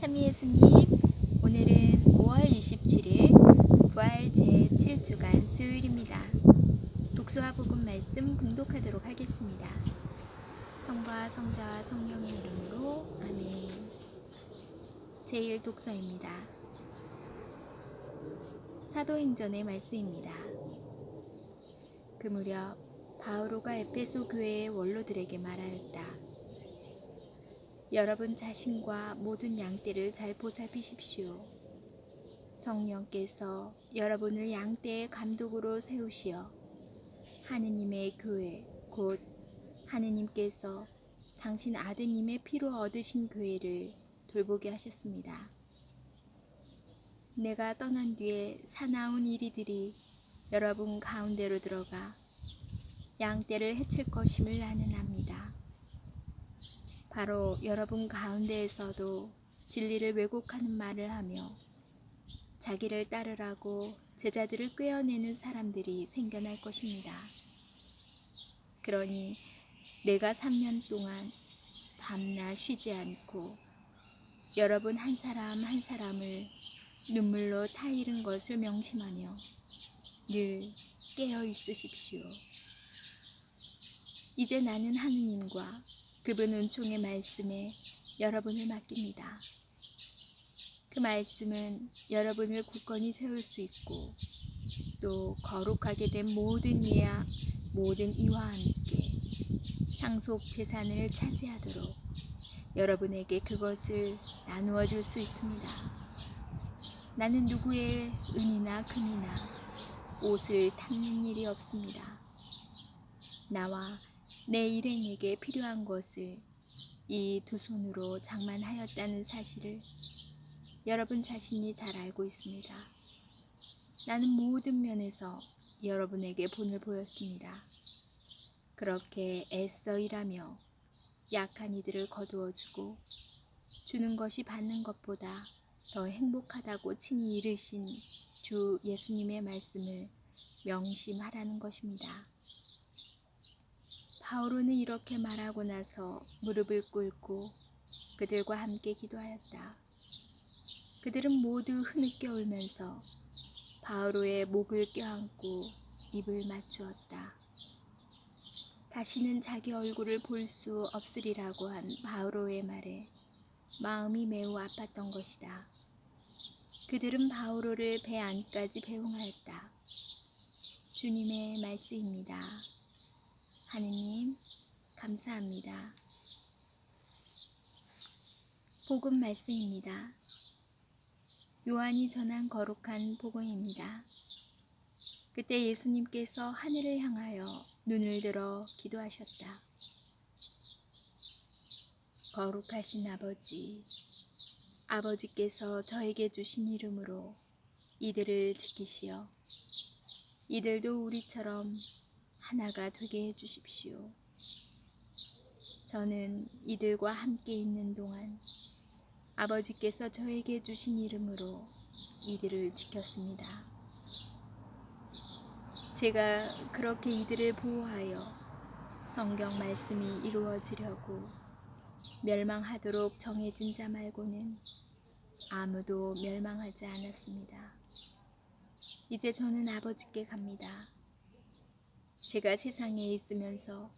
참미예수님, 오늘은 5월 27일 부활 제7주간 수요일입니다. 독서와 복음 말씀 봉독하도록 하겠습니다. 성부와 성자와 성령의 이름으로 아멘. 제1독서입니다. 사도행전의 말씀입니다. 그 무렵 바오로가 에베소 교회의 원로들에게 말하였다. 여러분 자신과 모든 양떼를 잘 보살피십시오. 성령께서 여러분을 양떼의 감독으로 세우시어 하느님의 교회 곧 하느님께서 당신 아드님의 피로 얻으신 교회를 돌보게 하셨습니다. 내가 떠난 뒤에 사나운 이리들이 여러분 가운데로 들어가 양떼를 해칠 것임을 나는 압니다. 바로 여러분 가운데에서도 진리를 왜곡하는 말을 하며 자기를 따르라고 제자들을 꿰어내는 사람들이 생겨날 것입니다. 그러니 내가 3년 동안 밤낮 쉬지 않고 여러분 한 사람 한 사람을 눈물로 타이른 것을 명심하며 늘 깨어 있으십시오. 이제 나는 하느님과 그분 은총의 말씀에 여러분을 맡깁니다. 그 말씀은 여러분을 굳건히 세울 수 있고 또 거룩하게 된 모든 이와 함께 상속 재산을 차지하도록 여러분에게 그것을 나누어 줄 수 있습니다. 나는 누구의 은이나 금이나 옷을 탐는 일이 없습니다. 나와 내 일행에게 필요한 것을 이 두 손으로 장만하였다는 사실을 여러분 자신이 잘 알고 있습니다. 나는 모든 면에서 여러분에게 본을 보였습니다. 그렇게 애써 일하며 약한 이들을 거두어주고 주는 것이 받는 것보다 더 행복하다고 친히 이르신 주 예수님의 말씀을 명심하라는 것입니다. 바오로는 이렇게 말하고 나서 무릎을 꿇고 그들과 함께 기도하였다. 그들은 모두 흐느껴 울면서 바오로의 목을 껴안고 입을 맞추었다. 다시는 자기 얼굴을 볼 수 없으리라고 한 바오로의 말에 마음이 매우 아팠던 것이다. 그들은 바오로를 배 안까지 배웅하였다. 주님의 말씀입니다. 하느님, 감사합니다. 복음 말씀입니다. 요한이 전한 거룩한 복음입니다. 그때 예수님께서 하늘을 향하여 눈을 들어 기도하셨다. 거룩하신 아버지, 아버지께서 저에게 주신 이름으로 이들을 지키시어 이들도 우리처럼 하나가 되게 해주십시오. 저는 이들과 함께 있는 동안 아버지께서 저에게 주신 이름으로 이들을 지켰습니다. 제가 그렇게 이들을 보호하여 성경 말씀이 이루어지려고 멸망하도록 정해진 자 말고는 아무도 멸망하지 않았습니다. 이제 저는 아버지께 갑니다. 제가 세상에 있으면서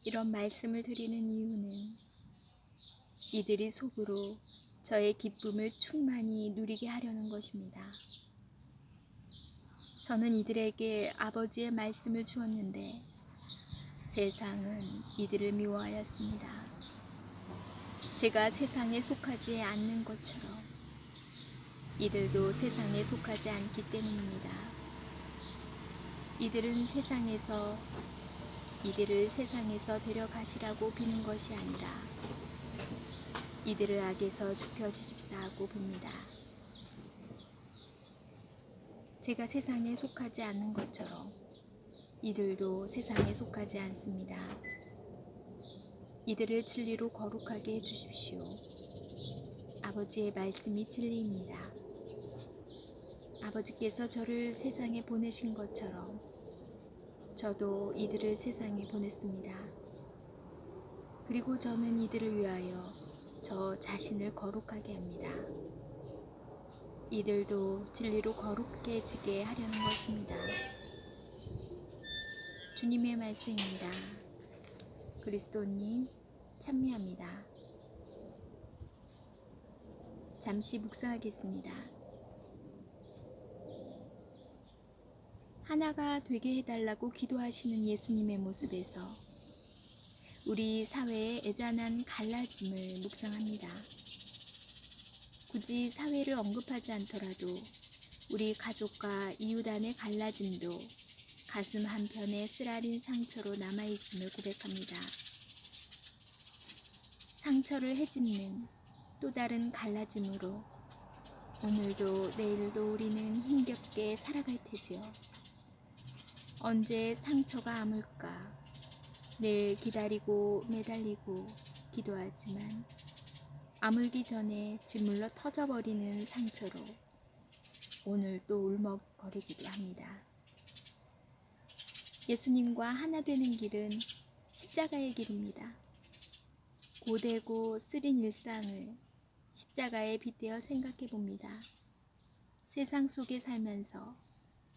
이런 말씀을 드리는 이유는 이들이 속으로 저의 기쁨을 충만히 누리게 하려는 것입니다. 저는 이들에게 아버지의 말씀을 주었는데 세상은 이들을 미워하였습니다. 제가 세상에 속하지 않는 것처럼 이들도 세상에 속하지 않기 때문입니다. 이들을 세상에서 데려가시라고 비는 것이 아니라 이들을 악에서 지켜주십사하고 빕니다. 제가 세상에 속하지 않는 것처럼 이들도 세상에 속하지 않습니다. 이들을 진리로 거룩하게 해주십시오. 아버지의 말씀이 진리입니다. 아버지께서 저를 세상에 보내신 것처럼 저도 이들을 세상에 보냈습니다. 그리고 저는 이들을 위하여 저 자신을 거룩하게 합니다. 이들도 진리로 거룩해지게 하려는 것입니다. 주님의 말씀입니다. 그리스도님 찬미합니다. 잠시 묵상하겠습니다. 하나가 되게 해달라고 기도하시는 예수님의 모습에서 우리 사회의 애잔한 갈라짐을 묵상합니다. 굳이 사회를 언급하지 않더라도 우리 가족과 이웃 안의 갈라짐도 가슴 한편에 쓰라린 상처로 남아있음을 고백합니다. 상처를 헤집는 또 다른 갈라짐으로 오늘도 내일도 우리는 힘겹게 살아갈 테지요. 언제 상처가 아물까 늘 기다리고 매달리고 기도하지만 아물기 전에 짓물러 터져버리는 상처로 오늘 또 울먹거리기도 합니다. 예수님과 하나 되는 길은 십자가의 길입니다. 고되고 쓰린 일상을 십자가에 빗대어 생각해 봅니다. 세상 속에 살면서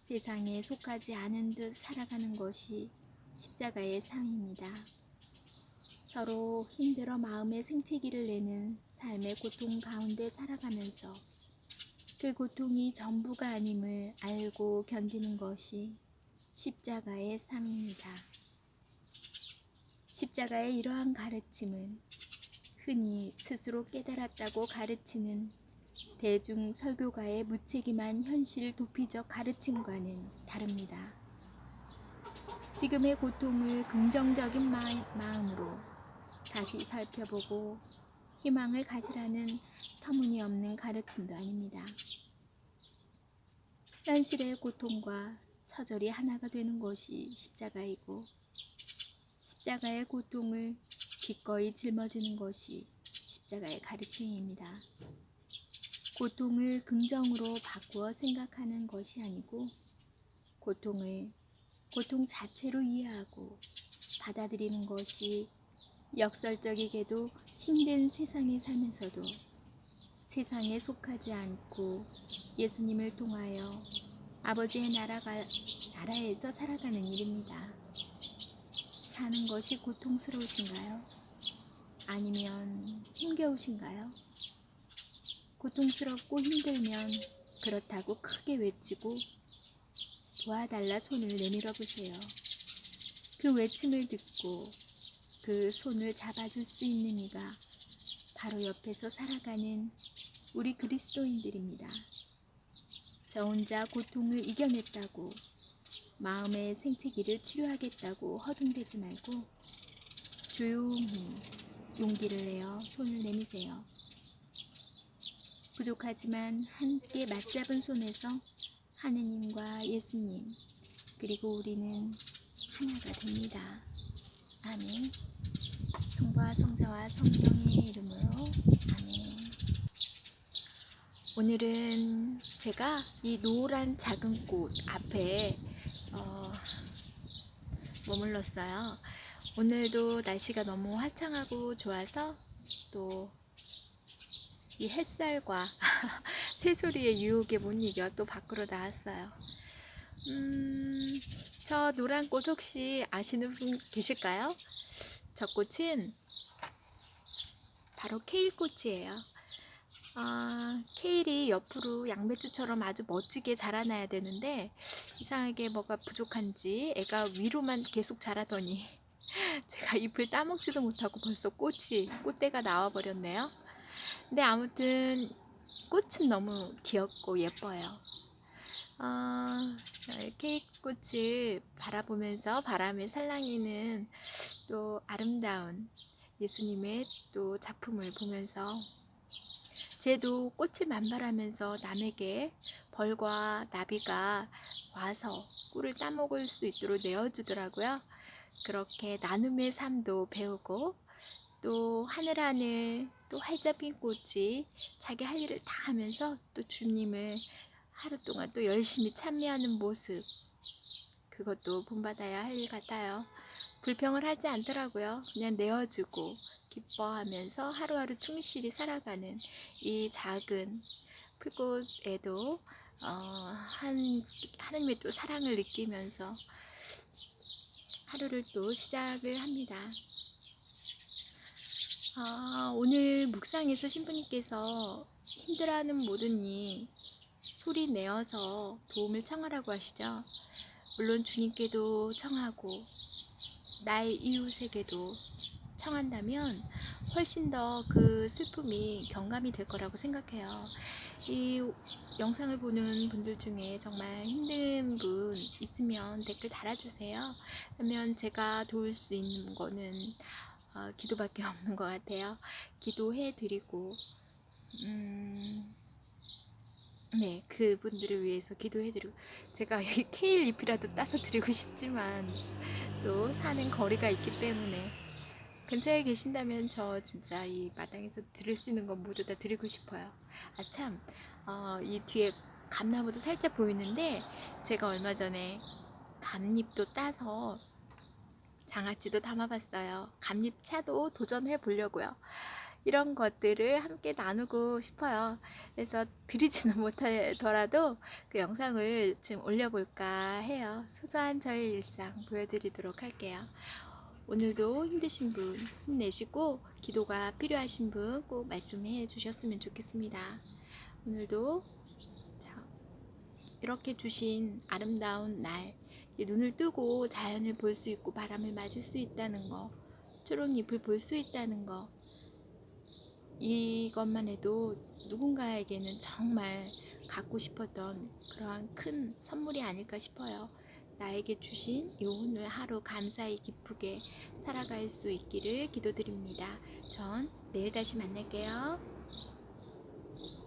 세상에 속하지 않은 듯 살아가는 것이 십자가의 삶입니다. 서로 힘들어 마음의 생채기를 내는 삶의 고통 가운데 살아가면서 그 고통이 전부가 아님을 알고 견디는 것이 십자가의 삶입니다. 십자가의 이러한 가르침은 흔히 스스로 깨달았다고 가르치는 대중 설교가의 무책임한 현실 도피적 가르침과는 다릅니다. 지금의 고통을 긍정적인 마음으로 다시 살펴보고 희망을 가지라는 터무니없는 가르침도 아닙니다. 현실의 고통과 처절히 하나가 되는 것이 십자가이고 십자가의 고통을 기꺼이 짊어지는 것이 십자가의 가르침입니다. 고통을 긍정으로 바꾸어 생각하는 것이 아니고 고통을 고통 자체로 이해하고 받아들이는 것이 역설적이게도 힘든 세상에 살면서도 세상에 속하지 않고 예수님을 통하여 아버지의 나라에서 살아가는 일입니다. 사는 것이 고통스러우신가요? 아니면 힘겨우신가요? 고통스럽고 힘들면 그렇다고 크게 외치고 도와달라 손을 내밀어 보세요. 그 외침을 듣고 그 손을 잡아줄 수 있는 이가 바로 옆에서 살아가는 우리 그리스도인들입니다. 저 혼자 고통을 이겨냈다고 마음의 생채기를 치료하겠다고 허둥대지 말고 조용히 용기를 내어 손을 내미세요. 부족하지만 함께 맞잡은 손에서 하느님과 예수님 그리고 우리는 하나가 됩니다. 아멘. 성부와 성자와 성령의 이름으로 아멘. 오늘은 제가 이 노란 작은 꽃 앞에 머물렀어요. 오늘도 날씨가 너무 화창하고 좋아서 또 이 햇살과 새소리의 유혹에 못 이겨 또 밖으로 나왔어요. 저 노란 꽃 혹시 아시는 분 계실까요? 저 꽃은 바로 케일꽃이에요. 케일이 옆으로 양배추처럼 아주 멋지게 자라나야 되는데 이상하게 뭐가 부족한지 애가 위로만 계속 자라더니 제가 잎을 따먹지도 못하고 벌써 꽃대가 나와버렸네요. 근데 아무튼 꽃은 너무 귀엽고 예뻐요. 케이크꽃을 바라보면서 바람에 살랑이는 또 아름다운 예수님의 또 작품을 보면서 쟤도 꽃을 만발하면서 남에게 벌과 나비가 와서 꿀을 따먹을 수 있도록 내어주더라고요. 그렇게 나눔의 삶도 배우고 또 하늘 또 활짝 핀 꽃이 자기 할 일을 다 하면서 또 주님을 하루 동안 또 열심히 찬미하는 모습, 그것도 본받아야 할 일 같아요. 불평을 하지 않더라고요. 그냥 내어주고 기뻐하면서 하루하루 충실히 살아가는 이 작은 풀꽃에도 하나님의 또 사랑을 느끼면서 하루를 또 시작을 합니다. 오늘 묵상에서 신부님께서 힘들어하는 모든 일 소리 내어서 도움을 청하라고 하시죠. 물론 주님께도 청하고 나의 이웃에게도 청한다면 훨씬 더 그 슬픔이 경감이 될 거라고 생각해요. 이 영상을 보는 분들 중에 정말 힘든 분 있으면 댓글 달아주세요. 그러면 제가 도울 수 있는 거는 기도밖에 없는 것 같아요. 기도해 드리고 네, 그분들을 위해서 기도해 드리고 제가 이 케일 잎이라도 따서 드리고 싶지만 또 사는 거리가 있기 때문에 근처에 계신다면 저 진짜 이 마당에서 드릴 수 있는 건 모두 다 드리고 싶어요. 참, 이 뒤에 감나무도 살짝 보이는데 제가 얼마 전에 감잎도 따서 장아찌도 담아봤어요. 감잎차도 도전해 보려고요. 이런 것들을 함께 나누고 싶어요. 그래서 드리지는 못하더라도 그 영상을 지금 올려볼까 해요. 소소한 저의 일상 보여드리도록 할게요. 오늘도 힘드신 분 힘내시고 기도가 필요하신 분 꼭 말씀해 주셨으면 좋겠습니다. 오늘도 이렇게 주신 아름다운 날 눈을 뜨고 자연을 볼 수 있고 바람을 맞을 수 있다는 거, 초록잎을 볼 수 있다는 거, 이것만 해도 누군가에게는 정말 갖고 싶었던 그러한 큰 선물이 아닐까 싶어요. 나에게 주신 이 오늘 하루 감사히 기쁘게 살아갈 수 있기를 기도드립니다. 전 내일 다시 만날게요.